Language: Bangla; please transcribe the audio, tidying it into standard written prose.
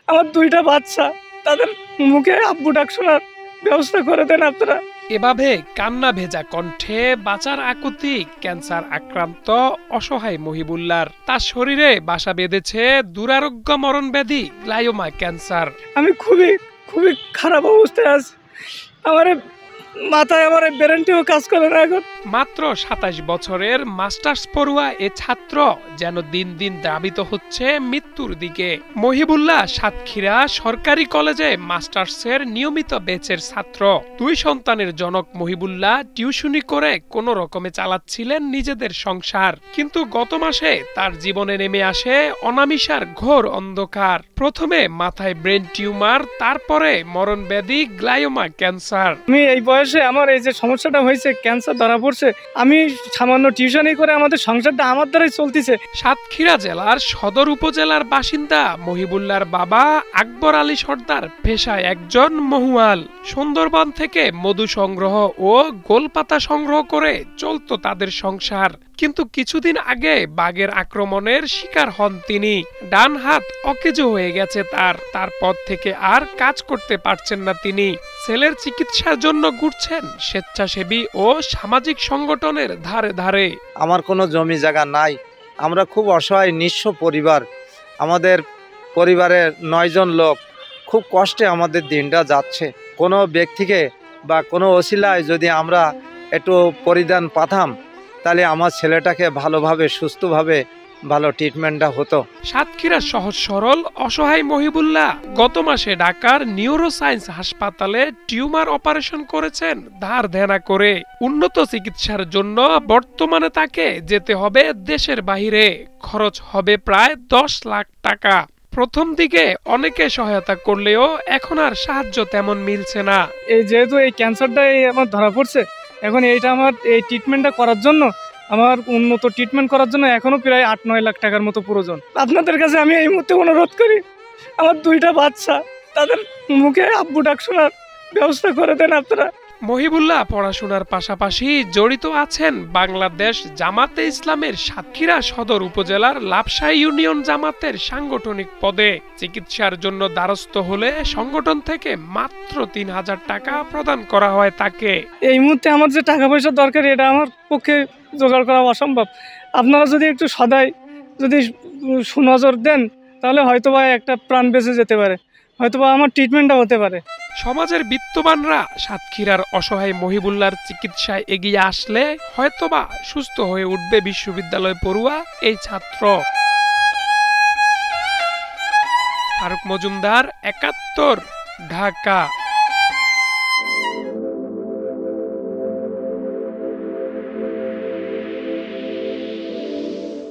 আমার দুইটা বাচ্চা, তাদের মুখে আব্বু ডাক শোনার ব্যবস্থা করে দেন আপনারা। এভাবে কান্না ভেজা কণ্ঠে বাঁচার আকুতি ক্যান্সার আক্রান্ত অসহায় মহিবুল্লাহর। তার শরীরে বাসা বেঁধেছে দুরারোগ্য মরণ ব্যাধি গ্লায়োমা ক্যান্সার। আমি খুবই খুবই খারাপ অবস্থায় আছি। আমার মাথায় আমার ব্রেনটিও কাজ করে না এখন। মাত্র ২৭ বছরের মাস্টার্স পড়ুয়া এ ছাত্র যেন দিন দিন ধাবিত হচ্ছে মৃত্যুর দিকে। মহিবুল্লাহ সাতক্ষীরা সরকারি কলেজে মাস্টার্সের নিয়মিত ব্যাচের ছাত্র। ২ সন্তানের জনক মহিবুল্লাহ টিউশনি করে কোনো রকমে চালাচ্ছিলেন নিজেদের সংসার। কিন্তু গত মাসে তার জীবনে নেমে আসে অনামিশার ঘোর অন্ধকার। প্রথমে মাথায় ব্রেন টিউমার, তারপরে মরণ ব্যাধি গ্লায়োমা ক্যান্সার। আমি এই বয়সে আমার এই যে সমস্যাটা হয়েছে, ক্যান্সার ধরা পড়ছে, আমি সামান্য টিউশনি করে আমাদের সংসারটা আমার দ্বারাই চলতেছে। সাতক্ষীরা জেলার সদর উপজেলার বাসিন্দা মহিবুল্লাহর বাবা আকবর আলী সর্দার পেশায় একজন মহুয়াল। সুন্দরবন থেকে মধু সংগ্রহ ও গোলপাতা সংগ্রহ করে চলত তাদের সংসার। কিন্তু কিছুদিন আগে বাঘের আক্রমণের শিকার হন তিনি। ডান হাত অকেজো হয়ে গেছে তারপর থেকে আর কাজ করতে পারছেন না তিনি। ছেলের চিকিৎসার জন্য ঘুরছেন স্বেচ্ছাসেবী ও সামাজিক সংগঠনের ধারে ধারে। আমার কোনো জমি জায়গা নাই, আমরা খুব অসহায় নিঃস্ব পরিবার। আমাদের পরিবারের 9 জন লোক, খুব কষ্টে আমাদের দিনটা যাচ্ছে। কোনো ব্যক্তিকে বা কোনো ওসিলায় যদি আমরা একটু পরিধান পাতাম, তাহলে আমার ছেলেটাকে ভালোভাবে সুস্থভাবে ভালো ট্রিটমেন্টটা হতো। সাতক্ষীরা সহজ সরল অসহায় মহিবুল্লাহ গত মাসে ঢাকার নিউরোসায়েন্স হাসপাতালে টিউমার অপারেশন করেছেন ধার দেনা করে। উন্নত চিকিৎসার জন্য বর্তমানে তাকে যেতে হবে দেশের বাইরে। খরচ হবে প্রায় 10 লাখ টাকা। প্রথম দিকে অনেকে সহায়তা করলেও এখন আর সাহায্য তেমন মিলছে না। এই যেহেতু এই ক্যান্সারটা আমার ধরা পড়ছে, এখন এইটা আমার এই ট্রিটমেন্টটা করার জন্য, আমার উন্নত ট্রিটমেন্ট করার জন্য এখনো প্রায় 8-9 লাখ টাকার মতো প্রয়োজন। আপনাদের কাছে আমি এই মুহূর্তে অনুরোধ করি, আমার দুইটা বাচ্চা, তাদের মুখে আব্বু ডাক শোনার ব্যবস্থা করে দেন আপনারা। মহিবুল্লাহ পড়াশোনার পাশাপাশি জড়িত আছেন বাংলাদেশ জামাতে ইসলামের সাতক্ষীরা সদর উপজেলার লাপসা ইউনিয়ন জামাতের সাংগঠনিক পদে। চিকিৎসার জন্য দ্বারস্থ হলে সংগঠন থেকে মাত্র 3000 টাকা প্রদান করা হয় তাকে। এই মুহূর্তে আমার যে টাকা পয়সার দরকার, এটা আমার পক্ষে জোগাড় করা অসম্ভব। আপনারা যদি একটু সদাই যদি সুনজর দেন, তাহলে হয়তোবা একটা প্রাণ বেঁচে যেতে পারে, হয়তোবা আমার ট্রিটমেন্টটা হতে পারে। সমাজের বিত্তবানরা সাতক্ষীরার অসহায় মহিবুল্লাহর চিকিৎসায় এগিয়ে আসলে হয়তোবা সুস্থ হয়ে উঠবে বিশ্ববিদ্যালয় পড়ুয়া এই ছাত্র। ফারুক মজুমদার, ৭১, ঢাকা।